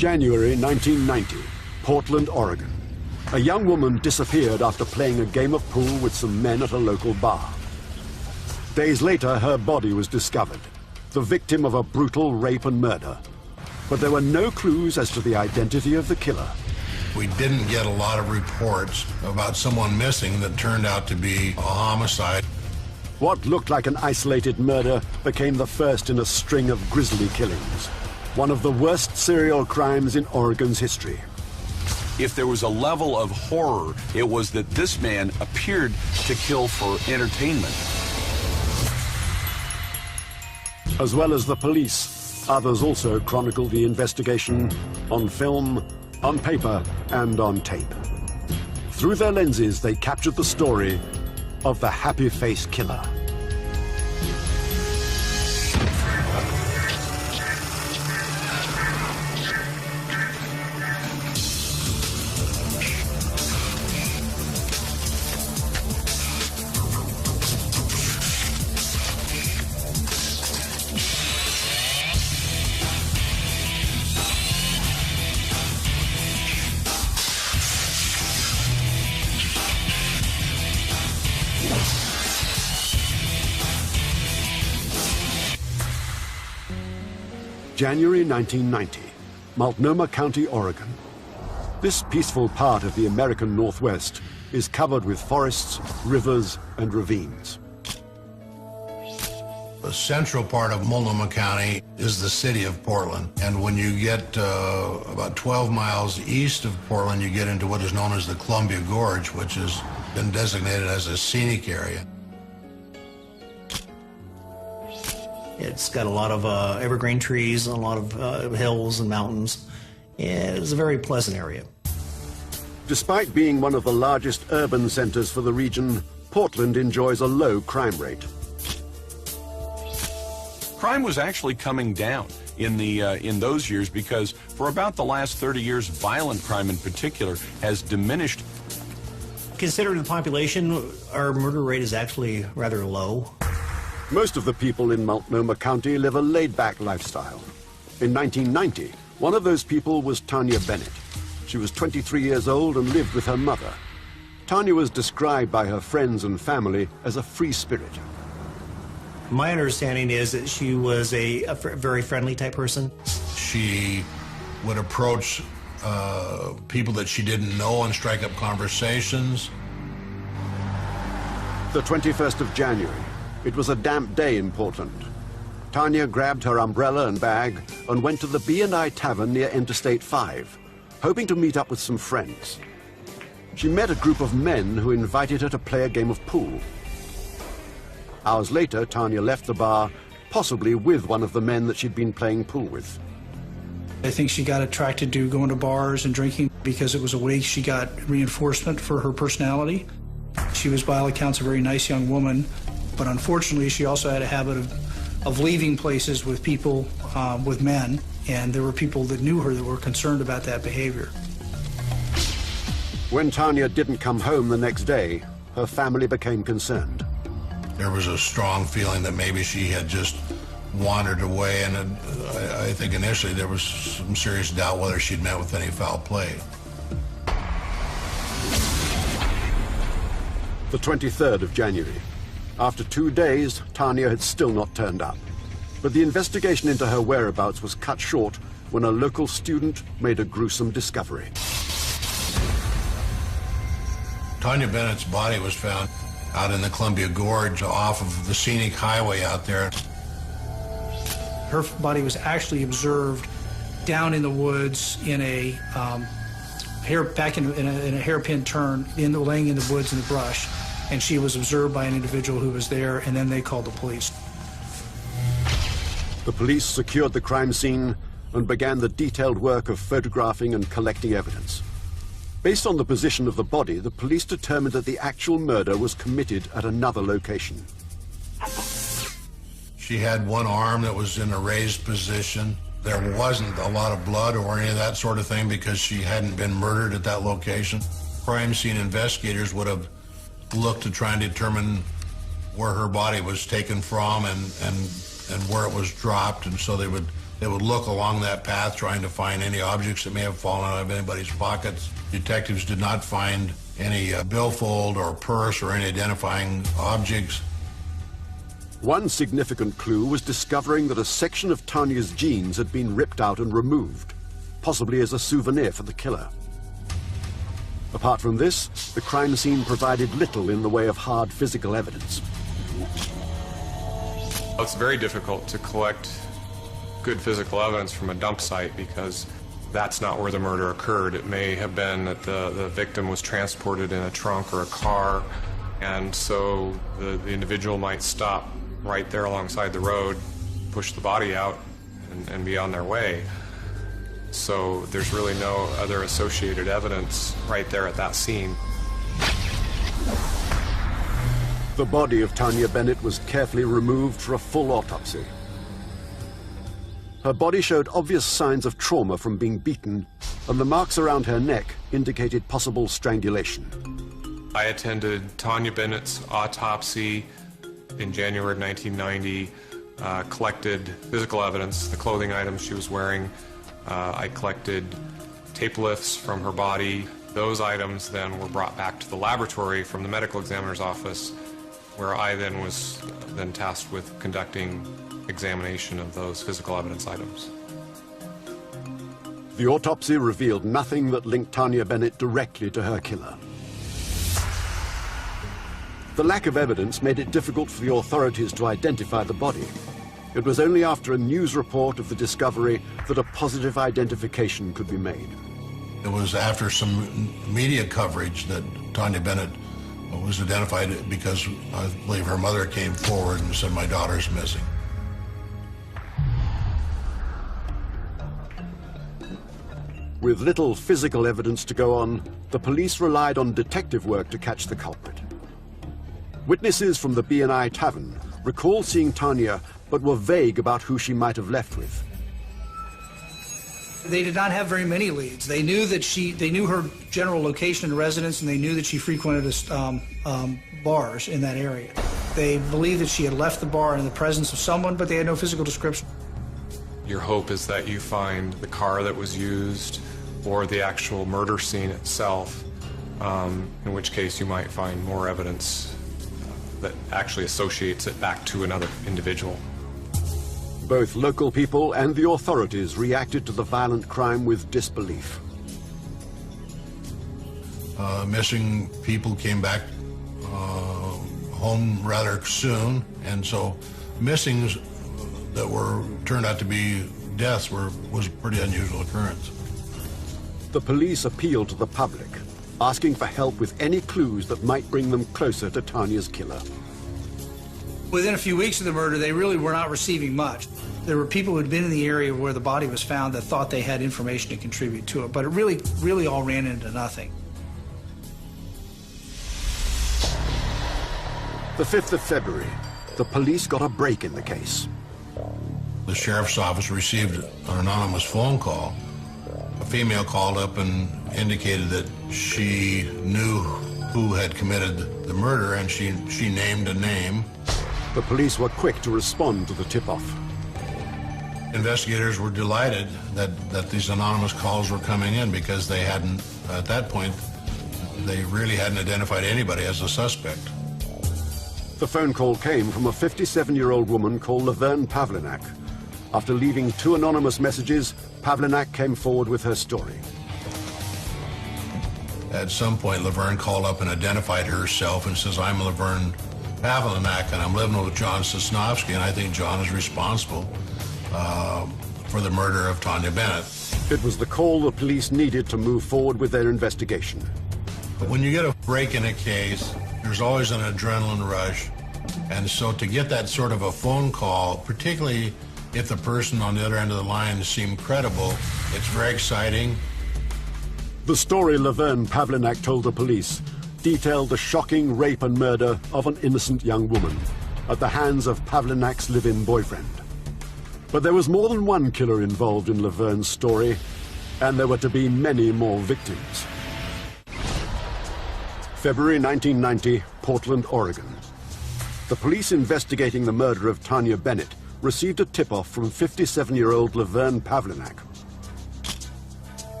January 1990, Portland, Oregon. A young woman disappeared after playing a game of pool with some men at a local bar. Days later, her body was discovered, the victim of a brutal rape and murder. But there were no clues as to the identity of the killer. We didn't get a lot of reports about someone missing that turned out to be a homicide. What looked like an isolated murder became the first in a string of grisly killings. One of the worst serial crimes in Oregon's history. If there was a level of horror, it was that this man appeared to kill for entertainment. As well as the police, others also chronicled the investigation on film, on paper, and on tape. Through their lenses, they captured the story of the happy-faced killer. January 1990, Multnomah County, Oregon. This peaceful part of the American Northwest is covered with forests, rivers, and ravines. The central part of Multnomah County is the city of Portland. And when you get about 12 miles east of Portland, you get into what is known as the Columbia Gorge, which has been designated as a scenic area. It's got a lot of evergreen trees, and a lot of hills and mountains. And it's a very pleasant area. Despite being one of the largest urban centers for the region, Portland enjoys a low crime rate. Crime was actually coming down in those years because for about the last 30 years, violent crime in particular has diminished. Considering the population, our murder rate is actually rather low. Most of the people in Multnomah County live a laid-back lifestyle. In 1990, one of those people was Tanya Bennett. She was 23 years old and lived with her mother. Tanya was described by her friends and family as a free spirit. My understanding is that she was a very friendly type person. She would approach people that she didn't know and strike up conversations. The 21st of January. It was a damp day in Portland. Tanya grabbed her umbrella and bag and went to the B&I Tavern near Interstate 5, hoping to meet up with some friends. She met a group of men who invited her to play a game of pool. Hours later, Tanya left the bar, possibly with one of the men that she'd been playing pool with. I think she got attracted to going to bars and drinking because it was a way she got reinforcement for her personality. She was, by all accounts, a very nice young woman. But unfortunately, she also had a habit of leaving places with people, with men, and there were people that knew her that were concerned about that behavior. When Tanya didn't come home the next day, her family became concerned. There was a strong feeling that maybe she had just wandered away, and I think initially there was some serious doubt whether she'd met with any foul play. The 23rd of January. After 2 days, Tanya had still not turned up. But the investigation into her whereabouts was cut short when a local student made a gruesome discovery. Tanya Bennett's body was found out in the Columbia Gorge off of the scenic highway out there. Her body was actually observed down in the woods in a hairpin turn, laying in the woods in the brush. And she was observed by an individual who was there, and then they called the police. The police secured the crime scene and began the detailed work of photographing and collecting evidence. Based on the position of the body, the police determined that the actual murder was committed at another location. She had one arm that was in a raised position. There wasn't a lot of blood or any of that sort of thing because she hadn't been murdered at that location. Crime scene investigators would have looked to try and determine where her body was taken from and where it was dropped, and so they would They would look along that path trying to find any objects that may have fallen out of anybody's pockets. Detectives did not find any billfold or purse or any identifying objects. One significant clue was discovering that a section of Tanya's jeans had been ripped out and removed, possibly as a souvenir for the killer. Apart from this, the crime scene provided little in the way of hard physical evidence. It's very difficult to collect good physical evidence from a dump site because that's not where the murder occurred. It may have been that the victim was transported in a trunk or a car, and so the individual might stop right there alongside the road, push the body out, and be on their way. So there's really no other associated evidence right there at that scene. The body of Tanya Bennett was carefully removed for a full autopsy. Her body showed obvious signs of trauma from being beaten, and the marks around her neck indicated possible strangulation. I attended Tanya Bennett's autopsy in January of 1990, collected physical evidence, the clothing items she was wearing. I collected tape lifts from her body. Those items then were brought back to the laboratory from the medical examiner's office, where I then was tasked with conducting examination of those physical evidence items. The autopsy revealed nothing that linked Tanya Bennett directly to her killer. The lack of evidence made it difficult for the authorities to identify the body. It was only after a news report of the discovery that a positive identification could be made. It was after some media coverage that Tanya Bennett was identified because I believe her mother came forward and said, "My daughter's missing." With little physical evidence to go on, the police relied on detective work to catch the culprit. Witnesses from the B&I Tavern recall seeing Tanya, but were vague about who she might have left with. They did not have very many leads. They knew that they knew her general location and residence, and they knew that she frequented bars in that area. They believed that she had left the bar in the presence of someone, but they had no physical description. Your hope is that you find the car that was used or the actual murder scene itself, in which case you might find more evidence that actually associates it back to another individual. Both local people and the authorities reacted to the violent crime with disbelief. Missing people came back home rather soon, and so missings that turned out to be deaths was a pretty unusual occurrence. The police appealed to the public, asking for help with any clues that might bring them closer to Tanya's killer. Within a few weeks of the murder, they really were not receiving much. There were people who had been in the area where the body was found that thought they had information to contribute to it, but it really all ran into nothing. The 5th of February, the police got a break in the case. The sheriff's office received an anonymous phone call. A female called up and indicated that she knew who had committed the murder, and she named a name. The police were quick to respond to the tip-off. Investigators were delighted that these anonymous calls were coming in because they hadn't, at that point, they really hadn't identified anybody as a suspect. The phone call came from a 57-year-old woman called Laverne Pavlinak. After leaving 2 anonymous messages, Pavlinak came forward with her story. At some point, Laverne called up and identified herself and says, "I'm Laverne Pavlinak, and I'm living with John Sosnowski, and I think John is responsible for the murder of Tanya Bennett." It was the call the police needed to move forward with their investigation. When you get a break in a case, there's always an adrenaline rush. And so to get that sort of a phone call, particularly if the person on the other end of the line seemed credible, it's very exciting. The story Laverne Pavlinak told the police detailed the shocking rape and murder of an innocent young woman at the hands of Pavlinak's live-in boyfriend. But there was more than one killer involved in Laverne's story, and there were to be many more victims. February 1990, Portland, Oregon. The police investigating the murder of Tanya Bennett received a tip-off from 57-year-old Laverne Pavlinak.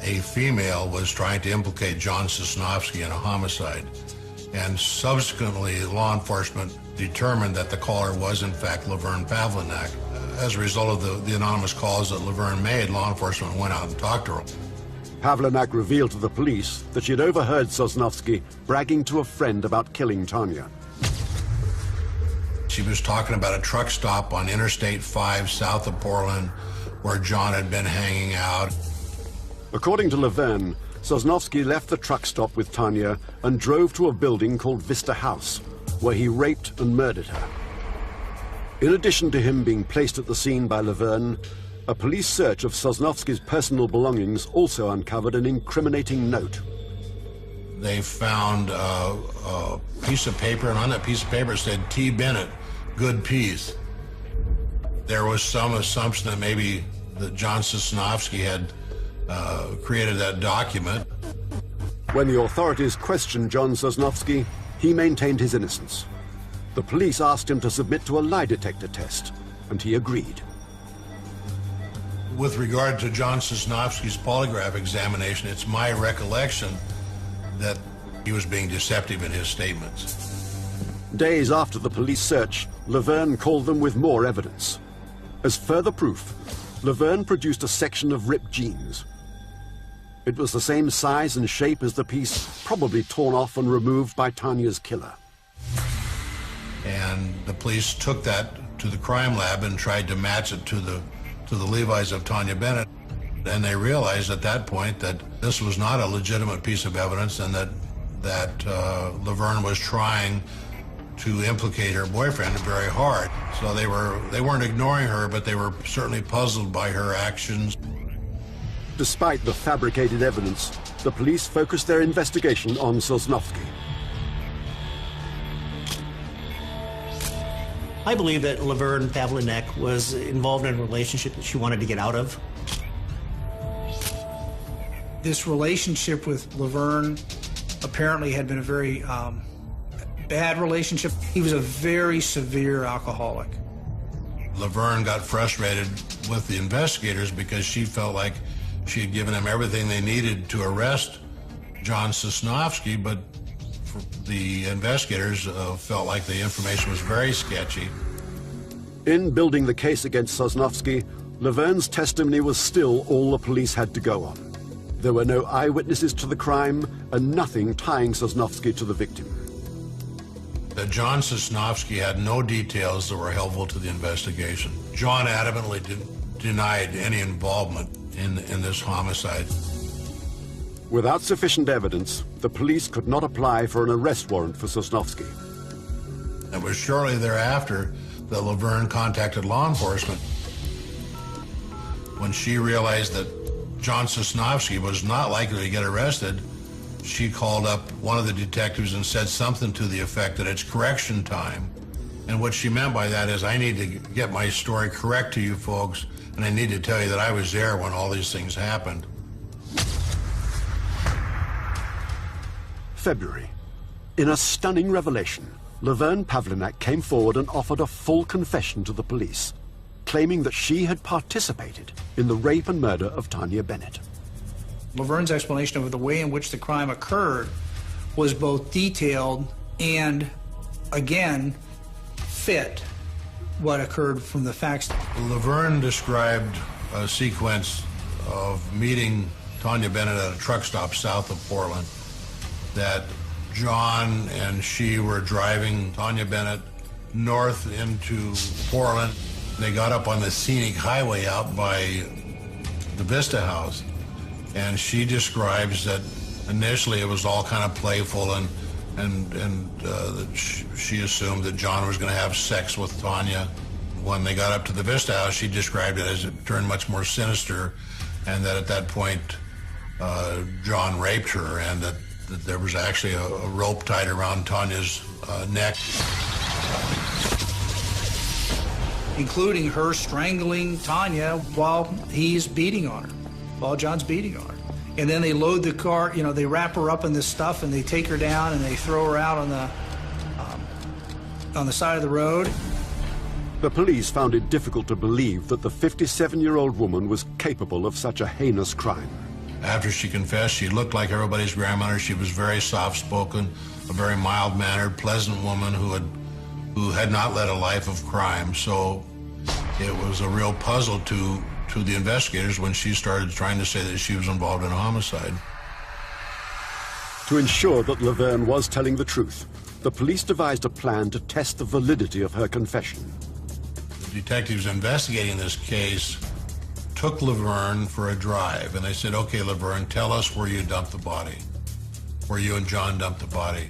A female was trying to implicate John Sosnowski in a homicide, and subsequently law enforcement determined that the caller was in fact Laverne Pavlinak. As a result of the anonymous calls that Laverne made, law enforcement went out and talked to her. Pavlinak revealed to the police that she had overheard Sosnowski bragging to a friend about killing Tanya. She was talking about a truck stop on Interstate 5 south of Portland where John had been hanging out. According to Laverne, Sosnowski left the truck stop with Tanya and drove to a building called Vista House, where he raped and murdered her. In addition to him being placed at the scene by Laverne, a police search of Sosnowski's personal belongings also uncovered an incriminating note. They found a piece of paper, and on that piece of paper it said, T. Bennett, good piece. There was some assumption that maybe that John Sosnowski had created that document. When the authorities questioned John Sosnowski, he maintained his innocence. The police asked him to submit to a lie detector test, and he agreed. With regard to John Sosnowski's polygraph examination, it's my recollection that he was being deceptive in his statements. Days after the police search, Laverne called them with more evidence. As further proof, Laverne produced a section of ripped jeans. It was the same size and shape as the piece probably torn off and removed by Tanya's killer. And the police took that to the crime lab and tried to match it to the Levi's of Tanya Bennett. And they realized at that point that this was not a legitimate piece of evidence, and that Laverne was trying to implicate her boyfriend very hard. So they weren't ignoring her, but they were certainly puzzled by her actions. Despite the fabricated evidence, the police focused their investigation on Sosnowski. I believe that Laverne Pavlinak was involved in a relationship that she wanted to get out of. This relationship with Laverne apparently had been a very bad relationship. He was a very severe alcoholic. Laverne got frustrated with the investigators because she felt like she had given them everything they needed to arrest John Sosnowski, but the investigators felt like the information was very sketchy. In building the case against Sosnowski, Laverne's testimony was still all the police had to go on. There were no eyewitnesses to the crime and nothing tying Sosnowski to the victim. John Sosnowski had no details that were helpful to the investigation. John adamantly denied any involvement in this homicide. Without sufficient evidence, the police could not apply for an arrest warrant for Sosnowski. It was shortly thereafter that Laverne contacted law enforcement. When she realized that John Sosnowski was not likely to get arrested, she called up one of the detectives and said something to the effect that it's correction time. And what she meant by that is, I need to get my story correct to you folks, and I need to tell you that I was there when all these things happened. February. In a stunning revelation, Laverne Pavlinak came forward and offered a full confession to the police, claiming that she had participated in the rape and murder of Tanya Bennett. Laverne's explanation of the way in which the crime occurred was both detailed and, again, fit what occurred from the facts. Laverne described a sequence of meeting Tanya Bennett at a truck stop south of Portland, that John and she were driving Tanya Bennett north into Portland. They got up on the scenic highway out by the Vista House, and she describes that initially it was all kind of playful, and she assumed that John was going to have sex with Tanya. When they got up to the Vista House, she described it as it turned much more sinister, and that at that point John raped her, and that there was actually a rope tied around Tanya's neck. Including her strangling Tanya while he's beating on her, while John's beating on her. And then they load the car, you know, they wrap her up in this stuff and they take her down and they throw her out on the side of the road. The police found it difficult to believe that the 57-year-old woman was capable of such a heinous crime. After she confessed, she looked like everybody's grandmother. She was very soft-spoken, a very mild-mannered, pleasant woman who had not led a life of crime. So it was a real puzzle to the investigators when she started trying to say that she was involved in a homicide. To ensure that Laverne was telling the truth, the police devised a plan to test the validity of her confession. The detectives investigating this case took Laverne for a drive, and they said, okay, Laverne, tell us where you dumped the body, where you and John dumped the body.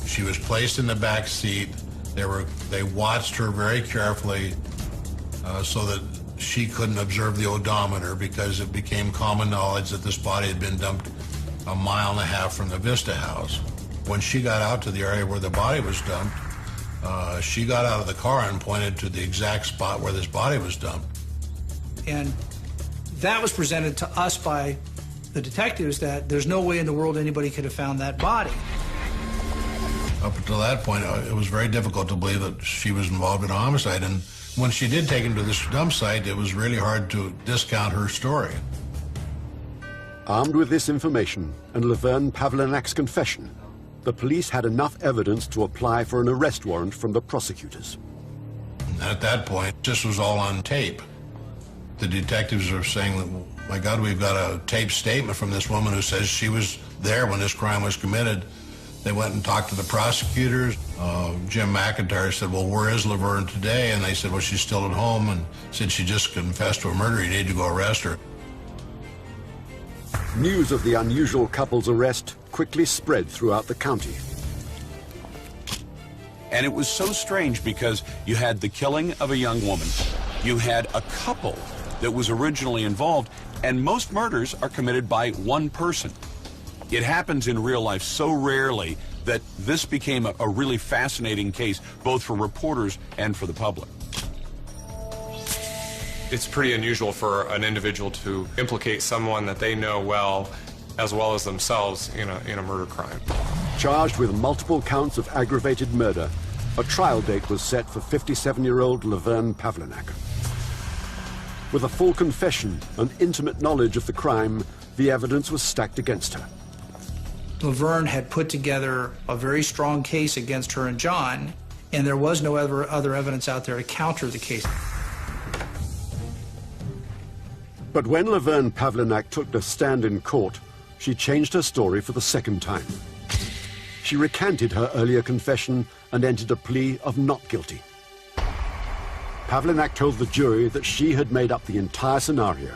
She was placed in the back seat. They watched her very carefully so that she couldn't observe the odometer, because it became common knowledge that this body had been dumped a mile and a half from the Vista house. When she got out to the area where the body was dumped, she got out of the car and pointed to the exact spot where this body was dumped. And that was presented to us by the detectives, that there's no way in the world anybody could have found that body. Up until that point, it was very difficult to believe that she was involved in a homicide. And when she did take him to this dump site, it was really hard to discount her story. Armed with this information and Laverne Pavlinak's confession, the police had enough evidence to apply for an arrest warrant from the prosecutors. And at that point, this was all on tape. The detectives are saying, my God, we've got a tape statement from this woman who says she was there when this crime was committed. They went and talked to the prosecutors. Jim McIntyre said, well, where is Laverne today? And they said, well, she's still at home, and said she just confessed to a murder. You need to go arrest her. News of the unusual couple's arrest quickly spread throughout the county. And it was so strange because you had the killing of a young woman, you had a couple that was originally involved, and most murders are committed by one person. It happens in real life so rarely that this became a really fascinating case, both for reporters and for the public. It's pretty unusual for an individual to implicate someone that they know well as themselves in a murder crime. Charged with multiple counts of aggravated murder, a trial date was set for 57-year-old Laverne Pavlinak. With a full confession and intimate knowledge of the crime, the evidence was stacked against her. Laverne had put together a very strong case against her and John, and there was no other evidence out there to counter the case. But when Laverne Pavlinak took the stand in court, she changed her story for the second time. She recanted her earlier confession and entered a plea of not guilty. Pavlinak told the jury that she had made up the entire scenario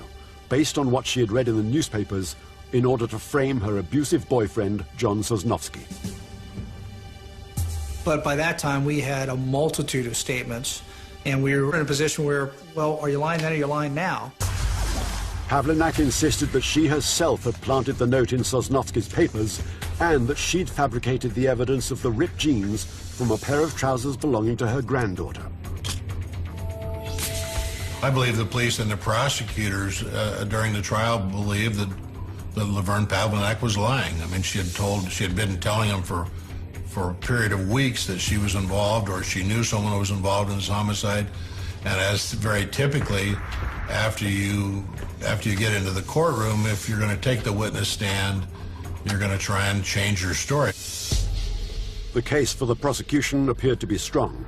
based on what she had read in the newspapers in order to frame her abusive boyfriend, John Sosnowski. But by that time, we had a multitude of statements, and we were in a position where, well, are you lying then or are you lying now? Pavlinak insisted that she herself had planted the note in Sosnowski's papers and that she'd fabricated the evidence of the ripped jeans from a pair of trousers belonging to her granddaughter. I believe the police and the prosecutors during the trial believed that Laverne Pavlinak was lying. I mean, she had been telling them for a period of weeks that she was involved, or she knew someone who was involved in this homicide. And as very typically, after you get into the courtroom, if you're going to take the witness stand, you're going to try and change your story. The case for the prosecution appeared to be strong.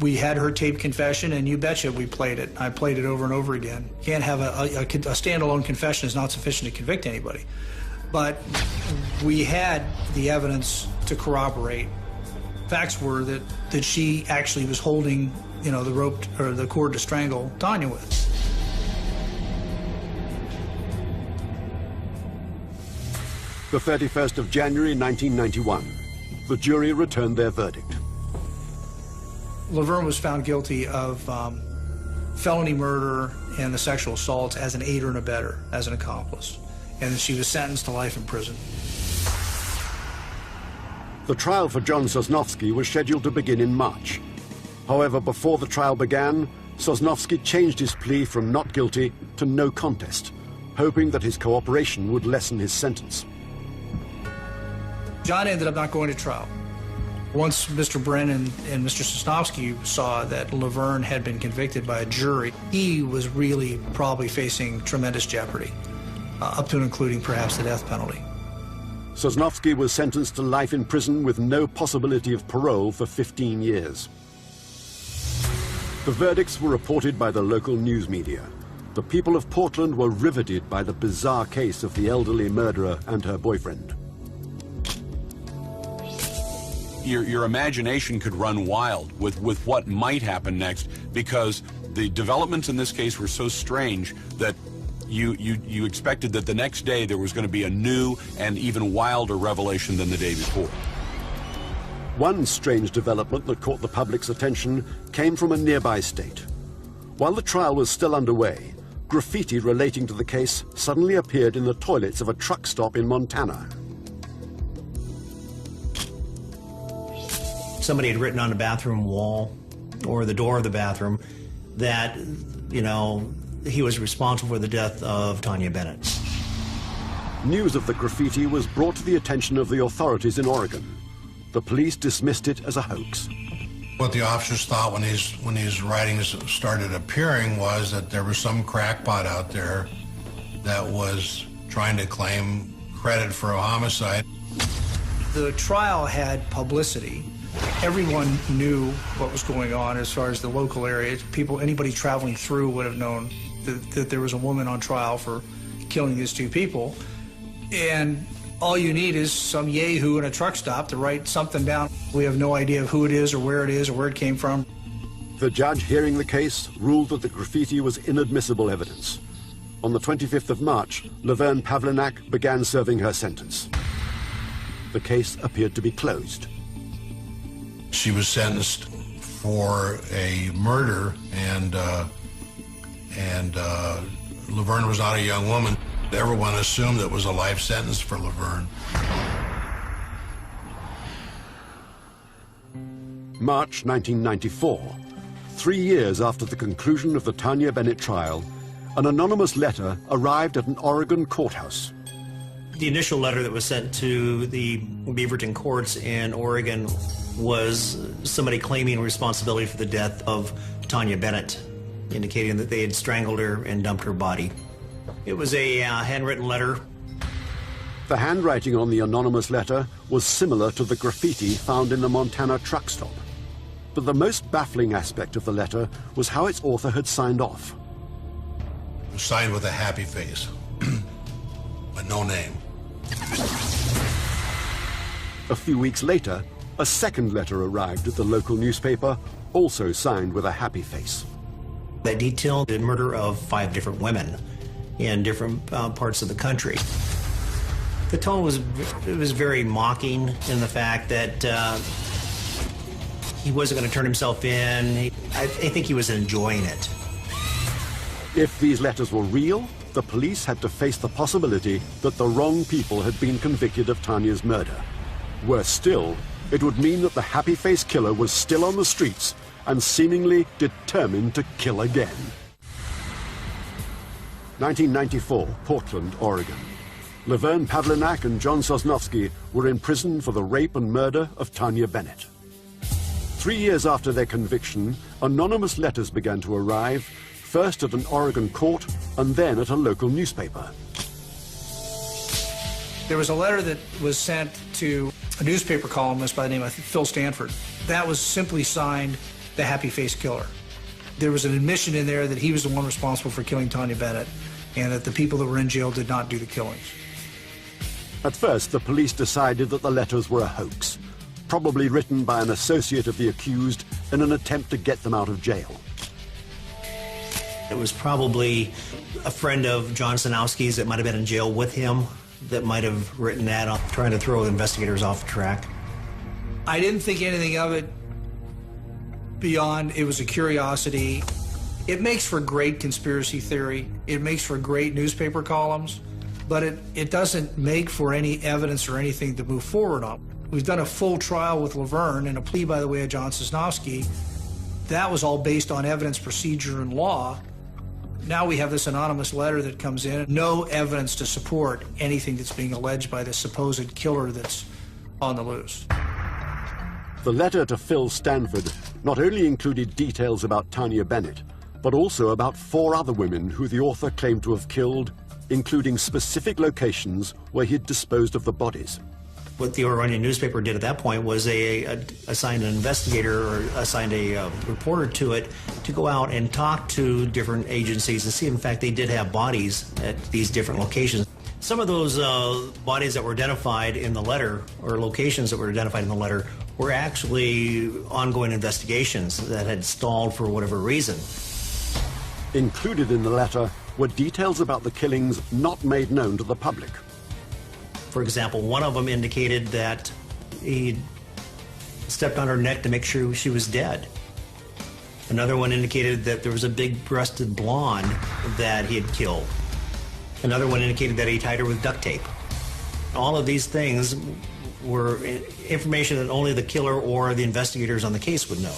We had her taped confession, and you betcha we played it. I played it over and over again. Can't have a standalone confession is not sufficient to convict anybody. But we had the evidence to corroborate. Facts were that she actually was holding, the rope or the cord to strangle Tanya with. The 31st of January 1991, the jury returned their verdict. Laverne was found guilty of felony murder and the sexual assault as an aider and abetter, as an accomplice. And she was sentenced to life in prison. The trial for John Sosnowski was scheduled to begin in March. However, before the trial began, Sosnowski changed his plea from not guilty to no contest, hoping that his cooperation would lessen his sentence. John ended up not going to trial. Once Mr. Brennan and Mr. Sosnowski saw that Laverne had been convicted by a jury, he was really probably facing tremendous jeopardy, up to and including perhaps the death penalty. Sosnowski was sentenced to life in prison with no possibility of parole for 15 years. The verdicts were reported by the local news media. The people of Portland were riveted by the bizarre case of the elderly murderer and her boyfriend. Your imagination could run wild with what might happen next, because the developments in this case were so strange that you expected that the next day there was going to be a new and even wilder revelation than the day before. One strange development that caught the public's attention came from a nearby state. While the trial was still underway, graffiti relating to the case suddenly appeared in the toilets of a truck stop in Montana. Somebody had written on the bathroom wall or the door of the bathroom that, you know, he was responsible for the death of Tanya Bennett. News of the graffiti was brought to the attention of the authorities in Oregon. The police dismissed it as a hoax. What the officers thought when these writings started appearing was that there was some crackpot out there that was trying to claim credit for a homicide. The trial had publicity. Everyone knew what was going on as far as the local area. Anybody traveling through would have known that there was a woman on trial for killing these two people. And all you need is some yahoo in a truck stop to write something down. We have no idea of who it is or where it came from. The judge hearing the case ruled that the graffiti was inadmissible evidence. On the 25th of March, Laverne Pavlinac began serving her sentence. The case appeared to be closed. She was sentenced for a murder, and Laverne was not a young woman. Everyone assumed it was a life sentence for Laverne. March 1994. 3 years after the conclusion of the Tanya Bennett trial, an anonymous letter arrived at an Oregon courthouse. The initial letter that was sent to the Beaverton courts in Oregon was somebody claiming responsibility for the death of Tanya Bennett, indicating that they had strangled her and dumped her body. It was a handwritten letter. The handwriting on the anonymous letter was similar to the graffiti found in the Montana truck stop. But the most baffling aspect of the letter was how its author had signed off. It was signed with a happy face, but no name. A few weeks later, a second letter arrived at the local newspaper, also signed with a happy face. That detailed the murder of 5 different women in different parts of the country. The tone was very mocking in the fact that he wasn't going to turn himself in. I think he was enjoying it. If these letters were real, the police had to face the possibility that the wrong people had been convicted of Tanya's murder. Worse still, it would mean that the happy-face killer was still on the streets and seemingly determined to kill again. 1994, Portland, Oregon. Laverne Pavlinac and John Sosnowski were in prison for the rape and murder of Tanya Bennett. 3 years after their conviction, anonymous letters began to arrive, first at an Oregon court and then at a local newspaper. There was a letter that was sent to a newspaper columnist by the name of Phil Stanford. That was simply signed the Happy Face Killer. There was an admission in there that he was the one responsible for killing Tanya Bennett and that the people that were in jail did not do the killings. At first, the police decided that the letters were a hoax, probably written by an associate of the accused in an attempt to get them out of jail. It was probably a friend of John Sosnowski's that might have been in jail with him that might have written that up, trying to throw the investigators off track. I didn't think anything of it beyond it was a curiosity. It makes for great conspiracy theory. It makes for great newspaper columns, but it doesn't make for any evidence or anything to move forward on. We've done a full trial with Laverne and a plea, by the way, of John Sosnowski. That was all based on evidence, procedure, and law. Now we have this anonymous letter that comes in, no evidence to support anything that's being alleged by the supposed killer that's on the loose. The letter to Phil Stanford not only included details about Tanya Bennett, but also about 4 other women who the author claimed to have killed, including specific locations where he'd disposed of the bodies. What the Oregonian newspaper did at that point was they assigned an investigator or assigned a reporter to it to go out and talk to different agencies and see if in fact they did have bodies at these different locations. Some of those bodies that were identified in the letter, or locations that were identified in the letter, were actually ongoing investigations that had stalled for whatever reason. Included in the letter were details about the killings not made known to the public. For example, one of them indicated that he stepped on her neck to make sure she was dead. Another one indicated that there was a big-breasted blonde that he had killed. Another one indicated that he tied her with duct tape. All of these things were information that only the killer or the investigators on the case would know.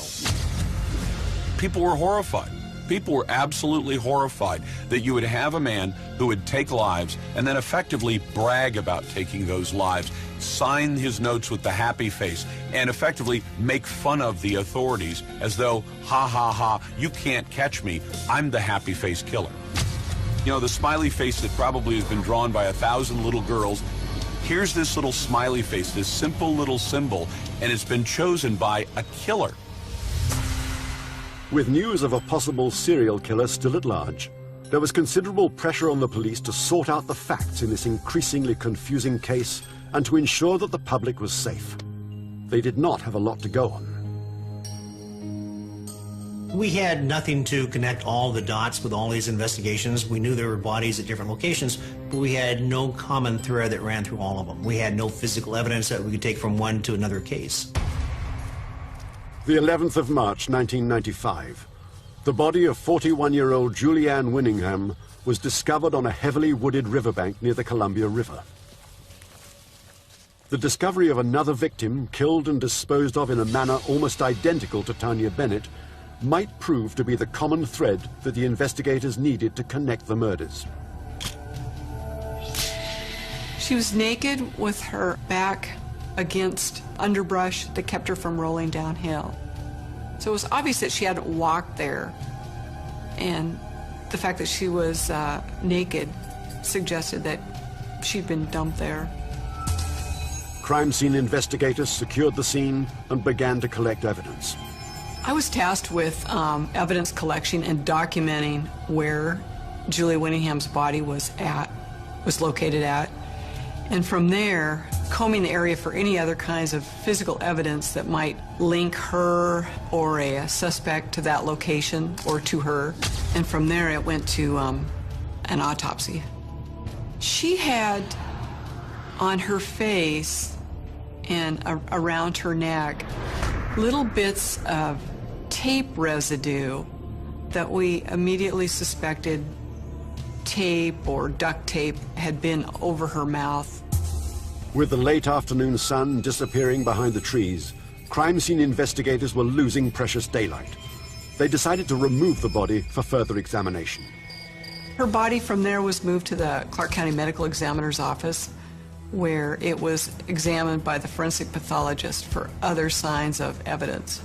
People were horrified. People were absolutely horrified that you would have a man who would take lives and then effectively brag about taking those lives, sign his notes with the happy face, and effectively make fun of the authorities as though, ha, ha, ha, you can't catch me, I'm the happy face killer. You know, the smiley face that probably has been drawn by 1,000 little girls, here's this little smiley face, this simple little symbol, and it's been chosen by a killer. With news of a possible serial killer still at large, there was considerable pressure on the police to sort out the facts in this increasingly confusing case and to ensure that the public was safe. They did not have a lot to go on. We had nothing to connect all the dots with all these investigations. We knew there were bodies at different locations, but we had no common thread that ran through all of them. We had no physical evidence that we could take from one to another case. The 11th of March, 1995. The body of 41-year-old Julianne Winningham was discovered on a heavily wooded riverbank near the Columbia River. The discovery of another victim, killed and disposed of in a manner almost identical to Tanya Bennett, might prove to be the common thread that the investigators needed to connect the murders. She was naked with her back against underbrush that kept her from rolling downhill. So it was obvious that she hadn't walked there, and the fact that she was naked suggested that she'd been dumped there. Crime scene investigators secured the scene and began to collect evidence. I was tasked with evidence collection and documenting where Julie Winningham's body was located at, and from there, combing the area for any other kinds of physical evidence that might link her or a suspect to that location or to her. And from there, it went to an autopsy. She had on her face and around her neck little bits of tape residue that we immediately suspected tape or duct tape had been over her mouth. With the late afternoon sun disappearing behind the trees, crime scene investigators were losing precious daylight. They decided to remove the body for further examination. Her body from there was moved to the Clark County Medical Examiner's office, where it was examined by the forensic pathologist for other signs of evidence.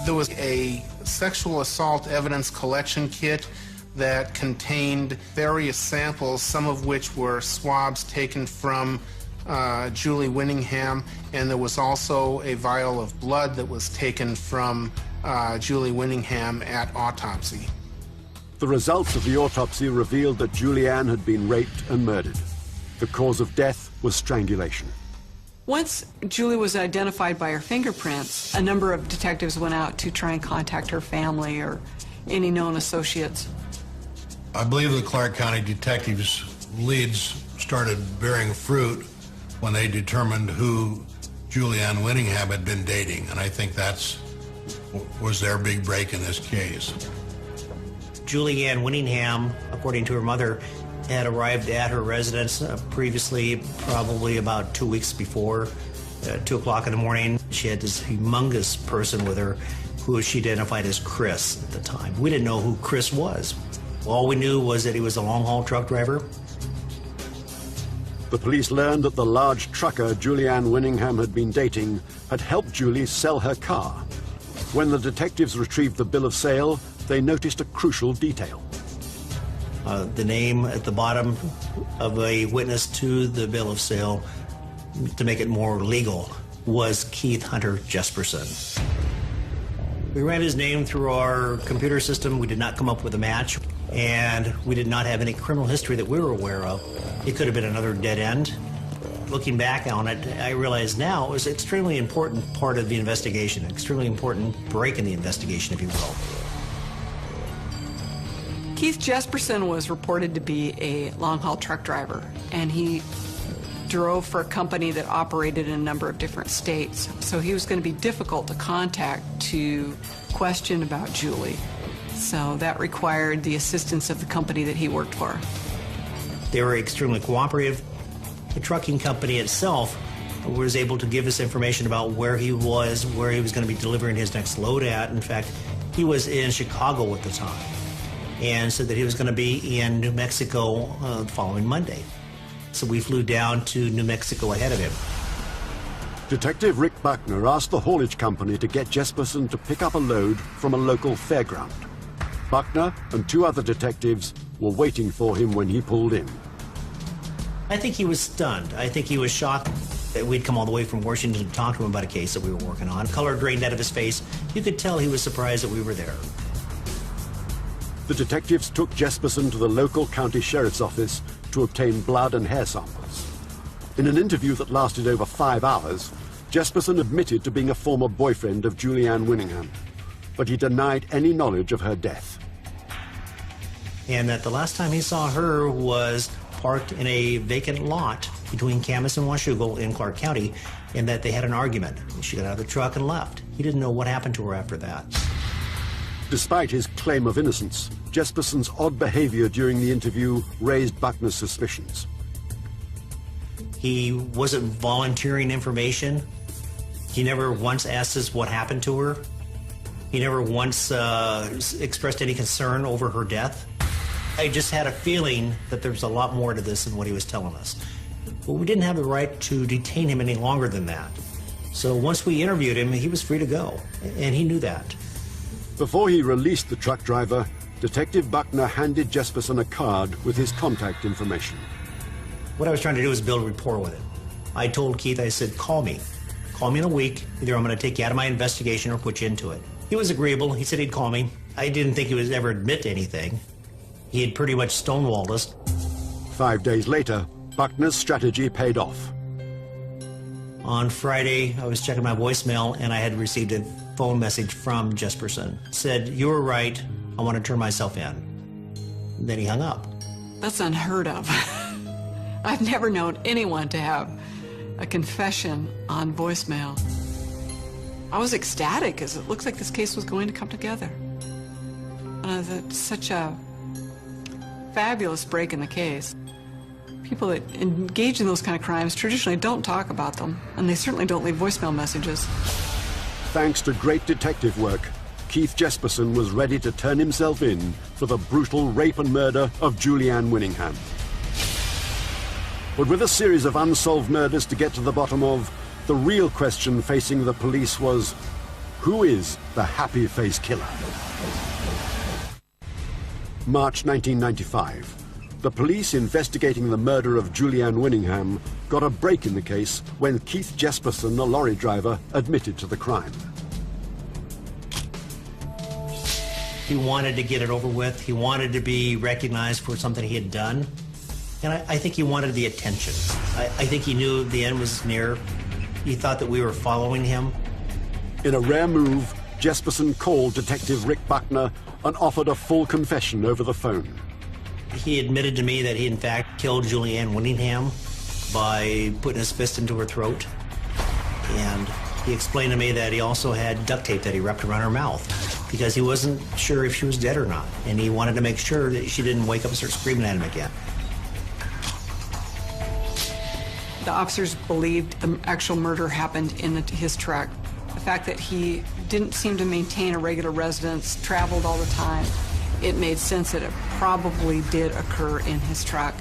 There was a sexual assault evidence collection kit that contained various samples, some of which were swabs taken from Julie Winningham, and there was also a vial of blood that was taken from Julie Winningham at autopsy. The results of the autopsy revealed that Julianne had been raped and murdered. The cause of death was strangulation. Once Julie was identified by her fingerprints, a number of detectives went out to try and contact her family or any known associates. I believe the Clark County detectives' leads started bearing fruit when they determined who Julianne Winningham had been dating, and I think that's was their big break in this case. Julianne Winningham, according to her mother, had arrived at her residence previously, probably about 2 weeks before, 2 o'clock in the morning. She had this humongous person with her who she identified as Chris at the time. We didn't know who Chris was. All we knew was that he was a long-haul truck driver. The police learned that the large trucker Julianne Winningham had been dating had helped Julie sell her car. When the detectives retrieved the bill of sale, they noticed a crucial detail. The name at the bottom of a witness to the bill of sale, to make it more legal, was Keith Hunter Jesperson. We ran his name through our computer system. We did not come up with a match, and we did not have any criminal history that we were aware of. It could have been another dead end. Looking back on it, I realize now it was an extremely important part of the investigation, an extremely important break in the investigation, if you will. Keith Jesperson was reported to be a long-haul truck driver, and he drove for a company that operated in a number of different states. So he was going to be difficult to contact to question about Julie. So that required the assistance of the company that he worked for. They were extremely cooperative. The trucking company itself was able to give us information about where he was going to be delivering his next load at. In fact, he was in Chicago at the time and said that he was going to be in New Mexico the following Monday. So we flew down to New Mexico ahead of him. Detective Rick Buckner asked the haulage company to get Jesperson to pick up a load from a local fairground. Buckner and two other detectives were waiting for him when he pulled in. I think he was stunned. I think he was shocked that we'd come all the way from Washington to talk to him about a case that we were working on. Color drained out of his face. You could tell he was surprised that we were there. The detectives took Jesperson to the local county sheriff's office to obtain blood and hair samples. In an interview that lasted over 5 hours, Jesperson admitted to being a former boyfriend of Julianne Winningham, but he denied any knowledge of her death. And that the last time he saw her was parked in a vacant lot between Camas and Washougal in Clark County, and that they had an argument. She got out of the truck and left. He didn't know what happened to her after that. Despite his claim of innocence, Jesperson's odd behavior during the interview raised Buckner's suspicions. He wasn't volunteering information. He never once asked us what happened to her. He never once expressed any concern over her death. I just had a feeling that there was a lot more to this than what he was telling us. But we didn't have the right to detain him any longer than that. So once we interviewed him, he was free to go, and he knew that. Before he released the truck driver, Detective Buckner handed Jesperson a card with his contact information. What I was trying to do was build rapport with him. I told Keith, I said, call me. Call me in a week. Either I'm going to take you out of my investigation or put you into it. He was agreeable. He said he'd call me. I didn't think he would ever admit to anything. He had pretty much stonewalled us. 5 days later, Buckner's strategy paid off. On Friday, I was checking my voicemail, and I had received a phone message from Jesperson. Said, "You were right. I want to turn myself in." And then he hung up. That's unheard of. I've never known anyone to have a confession on voicemail. I was ecstatic as it looked like this case was going to come together. That's such a fabulous break in the case. People that engage in those kind of crimes traditionally don't talk about them, and they certainly don't leave voicemail messages. Thanks to great detective work, Keith Jesperson was ready to turn himself in for the brutal rape and murder of Julianne Winningham. But with a series of unsolved murders to get to the bottom of, the real question facing the police was, who is the happy face killer? March 1995. The police investigating the murder of Julianne Winningham got a break in the case when Keith Jesperson, a lorry driver, admitted to the crime. He wanted to get it over with. He wanted to be recognized for something he had done. And I think he wanted the attention. I think he knew the end was near. He thought that we were following him. In a rare move, Jesperson called Detective Rick Buckner and offered a full confession over the phone. He admitted to me that he, in fact, killed Julianne Winningham by putting his fist into her throat. And he explained to me that he also had duct tape that he wrapped around her mouth because he wasn't sure if she was dead or not. And he wanted to make sure that she didn't wake up and start screaming at him again. The officers believed the actual murder happened in his truck. The fact that he didn't seem to maintain a regular residence, traveled all the time, it made sense that it probably did occur in his truck.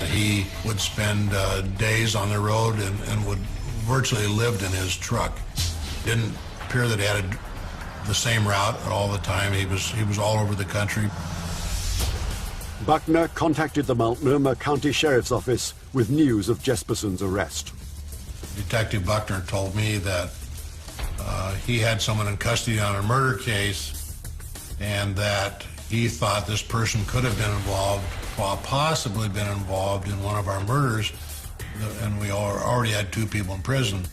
He would spend days on the road and would virtually lived in his truck. Didn't appear that he had the same route all the time. He was all over the country. Buckner contacted the Multnomah County Sheriff's Office with news of Jesperson's arrest. Detective Buckner told me that he had someone in custody on a murder case and that he thought this person could have been involved, possibly been involved in one of our murders, and we already had 2 people in prison.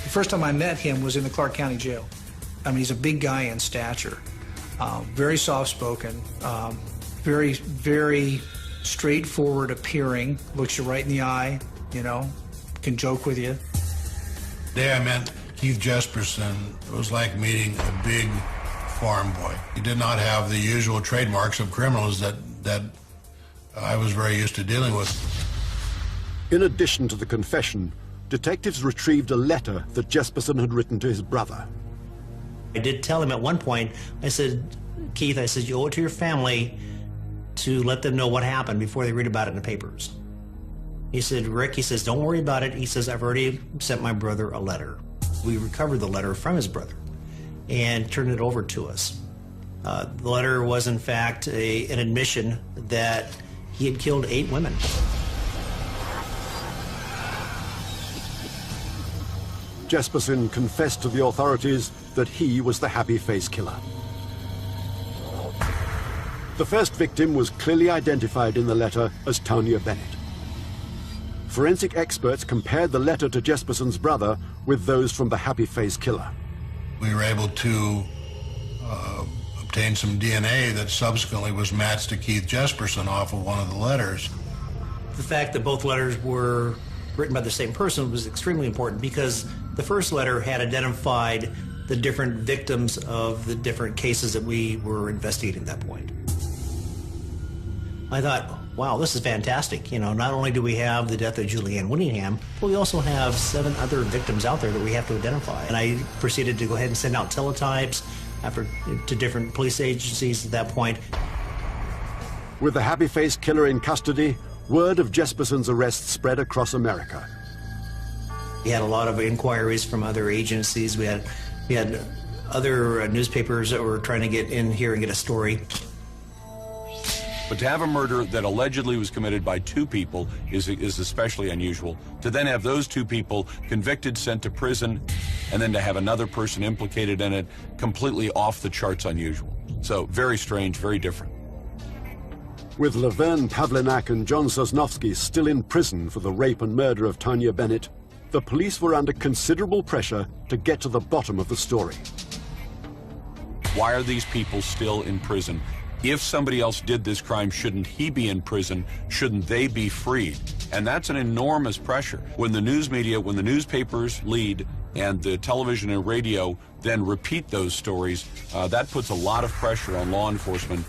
The first time I met him was in the Clark County Jail. I mean, he's a big guy in stature, very soft-spoken, very, very straightforward appearing, looks you right in the eye, you know, can joke with you. The day I met Keith Jesperson, it was like meeting a big farm boy. He did not have the usual trademarks of criminals that I was very used to dealing with. In addition to the confession, detectives retrieved a letter that Jesperson had written to his brother. I did tell him at one point, I said, Keith, I said, you owe it to your family to let them know what happened before they read about it in the papers. He said, Rick, he says, don't worry about it. He says, I've already sent my brother a letter. We recovered the letter from his brother and turned it over to us. The letter was, in fact, an admission that he had killed 8 women. Jesperson confessed to the authorities that he was the happy face killer. The first victim was clearly identified in the letter as Tanya Bennett. Forensic experts compared the letter to Jesperson's brother with those from the happy face killer. We were able to obtain some DNA that subsequently was matched to Keith Jesperson off of one of the letters. The fact that both letters were written by the same person was extremely important because the first letter had identified the different victims of the different cases that we were investigating at that point. I thought, wow, this is fantastic. You know, not only do we have the death of Julianne Winningham, but we also have 7 other victims out there that we have to identify. And I proceeded to go ahead and send out teletypes to different police agencies at that point. With the happy face killer in custody, word of Jesperson's arrest spread across America. We had a lot of inquiries from other agencies. We had other newspapers that were trying to get in here and get a story. But to have a murder that allegedly was committed by 2 people is especially unusual. To then have those 2 people convicted, sent to prison, and then to have another person implicated in it, completely off the charts unusual. So very strange, very different. With Laverne Pavlinak and John Sosnowski still in prison for the rape and murder of Tanya Bennett, the police were under considerable pressure to get to the bottom of the story. Why are these people still in prison? If somebody else did this crime, shouldn't he be in prison? Shouldn't they be freed? And that's an enormous pressure. When the news media, when the newspapers lead and the television and radio then repeat those stories, that puts a lot of pressure on law enforcement.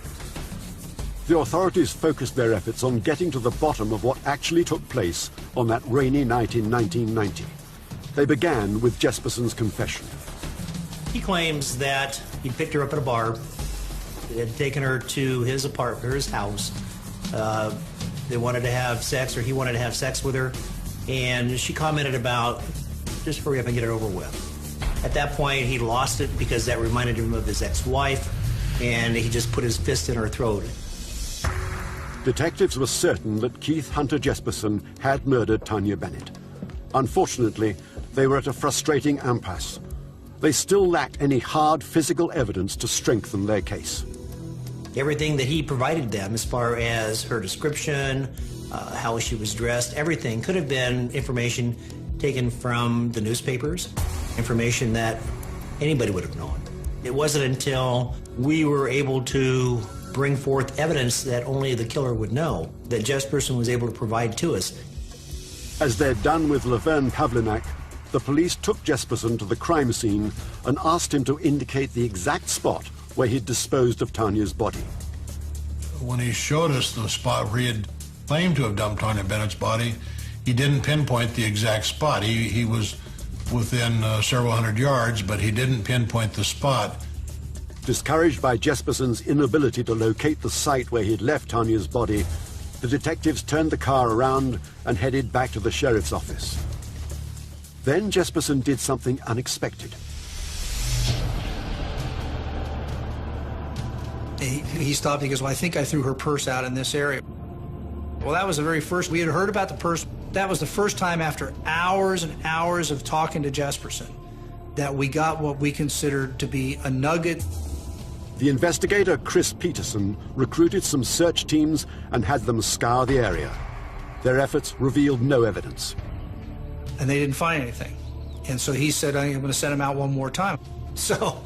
The authorities focused their efforts on getting to the bottom of what actually took place on that rainy night in 1990. They began with Jesperson's confession. He claims that he picked her up at a bar, had taken her to his apartment or his house. They wanted to have sex, or he wanted to have sex with her, and she commented about, just hurry up and get it over with. At that point, he lost it because that reminded him of his ex-wife, and he just put his fist in her throat. Detectives were certain that Keith Hunter Jesperson had murdered Tanya Bennett. Unfortunately, they were at a frustrating impasse. They still lacked any hard physical evidence to strengthen their case. Everything that he provided them, as far as her description, how she was dressed, everything could have been information taken from the newspapers, information that anybody would have known. It wasn't until we were able to bring forth evidence that only the killer would know that Jesperson was able to provide to us. As they'd done with Laverne Pavlinak, the police took Jesperson to the crime scene and asked him to indicate the exact spot where he'd disposed of Tanya's body. When he showed us the spot where he had claimed to have dumped Tanya Bennett's body, he didn't pinpoint the exact spot. He was within several hundred yards, but he didn't pinpoint the spot. Discouraged by Jesperson's inability to locate the site where he'd left Tanya's body, the detectives turned the car around and headed back to the sheriff's office. Then Jesperson did something unexpected. He stopped. He goes, well, I think I threw her purse out in this area. Well, that was the very first. We had heard about the purse. That was the first time after hours and hours of talking to Jesperson that we got what we considered to be a nugget. The investigator, Chris Peterson, recruited some search teams and had them scour the area. Their efforts revealed no evidence. And they didn't find anything. And so he said, I'm going to send him out one more time. So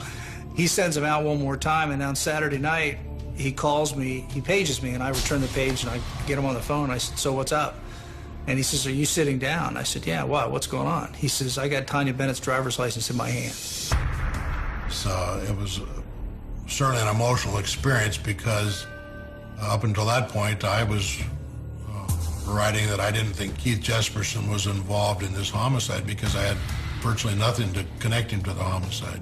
he sends him out one more time, and on Saturday night, he calls me, he pages me, and I return the page, and I get him on the phone. I said, so what's up? And he says, are you sitting down? I said, yeah, what? What's going on? He says, I got Tanya Bennett's driver's license in my hand. So it was certainly an emotional experience because up until that point, I was writing that I didn't think Keith Jesperson was involved in this homicide because I had virtually nothing to connect him to the homicide.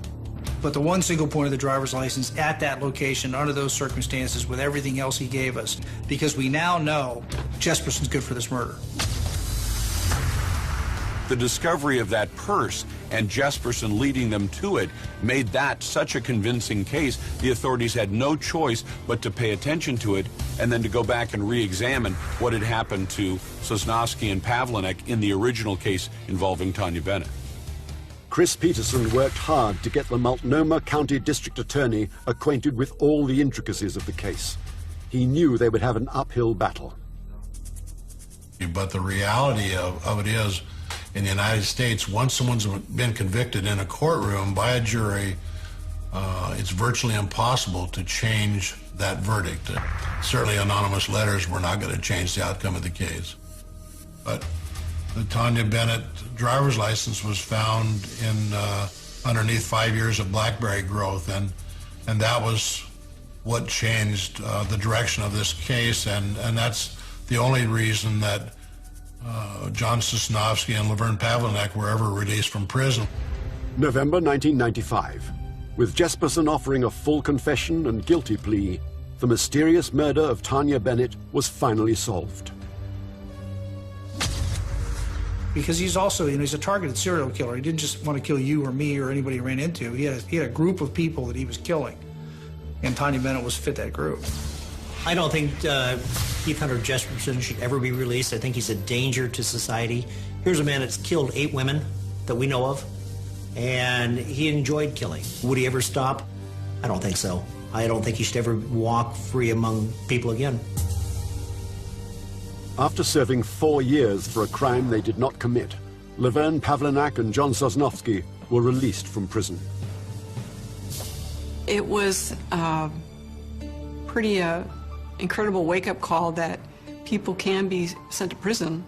But the one single point of the driver's license at that location, under those circumstances, with everything else he gave us, because we now know Jesperson's good for this murder. The discovery of that purse and Jesperson leading them to it made that such a convincing case, the authorities had no choice but to pay attention to it and then to go back and re-examine what had happened to Sosnowski and Pavlinek in the original case involving Tanya Bennett. Chris Peterson worked hard to get the Multnomah County District Attorney acquainted with all the intricacies of the case. He knew they would have an uphill battle. But the reality of it is, in the United States, once someone's been convicted in a courtroom by a jury, it's virtually impossible to change that verdict. Certainly anonymous letters were not going to change the outcome of the case. But the Tanya Bennett driver's license was found in underneath 5 years of blackberry growth, and that was what changed the direction of this case, and that's the only reason that John Sosnowski and Laverne Pavlinek were ever released from prison. November 1995. With Jesperson offering a full confession and guilty plea, the mysterious murder of Tanya Bennett was finally solved. Because he's also, he's a targeted serial killer. He didn't just want to kill you or me or anybody he ran into. He had a group of people that he was killing, and Tanya Bennett was fit that group. I don't think Keith Hunter Jesperson should ever be released. I think he's a danger to society. Here's a man that's killed 8 women that we know of, and he enjoyed killing. Would he ever stop? I don't think so. I don't think he should ever walk free among people again. After serving 4 years for a crime they did not commit, Laverne Pavlinek and John Sosnowski were released from prison. It was pretty incredible wake-up call that people can be sent to prison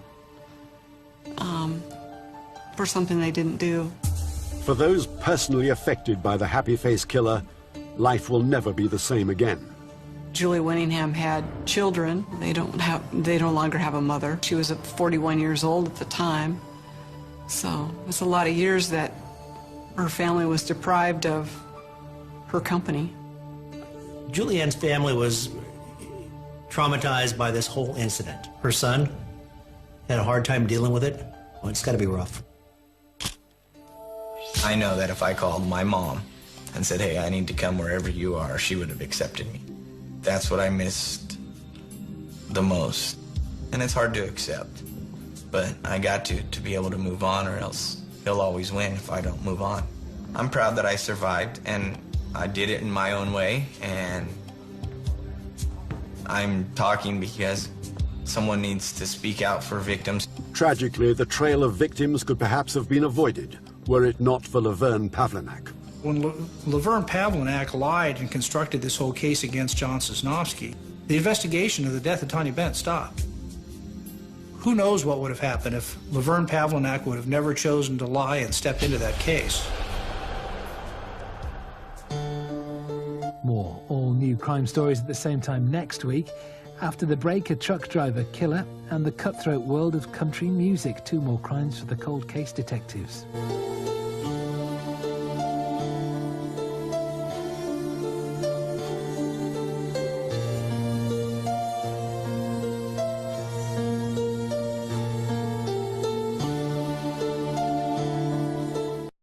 for something they didn't do. For those personally affected by the happy-face killer, life will never be the same again. Julie Winningham had children. They no longer have a mother. She was 41 years old at the time. So it's a lot of years that her family was deprived of her company. Julianne's family was traumatized by this whole incident. Her son had a hard time dealing with it. Well, it's got to be rough. I know that if I called my mom and said, hey, I need to come wherever you are, she would have accepted me. That's what I missed the most. And it's hard to accept. But I got to be able to move on, or else he'll always win if I don't move on. I'm proud that I survived, and I did it in my own way, and I'm talking because someone needs to speak out for victims. Tragically, the trail of victims could perhaps have been avoided were it not for Laverne Pavlinek. When Laverne Pavlinek lied and constructed this whole case against John Sosnowski, the investigation of the death of Tanya Bennett stopped. Who knows what would have happened if Laverne Pavlinek would have never chosen to lie and stepped into that case. More all-new crime stories at the same time next week. After the break, a truck driver killer and the cutthroat world of country music. 2 more crimes for the cold case detectives.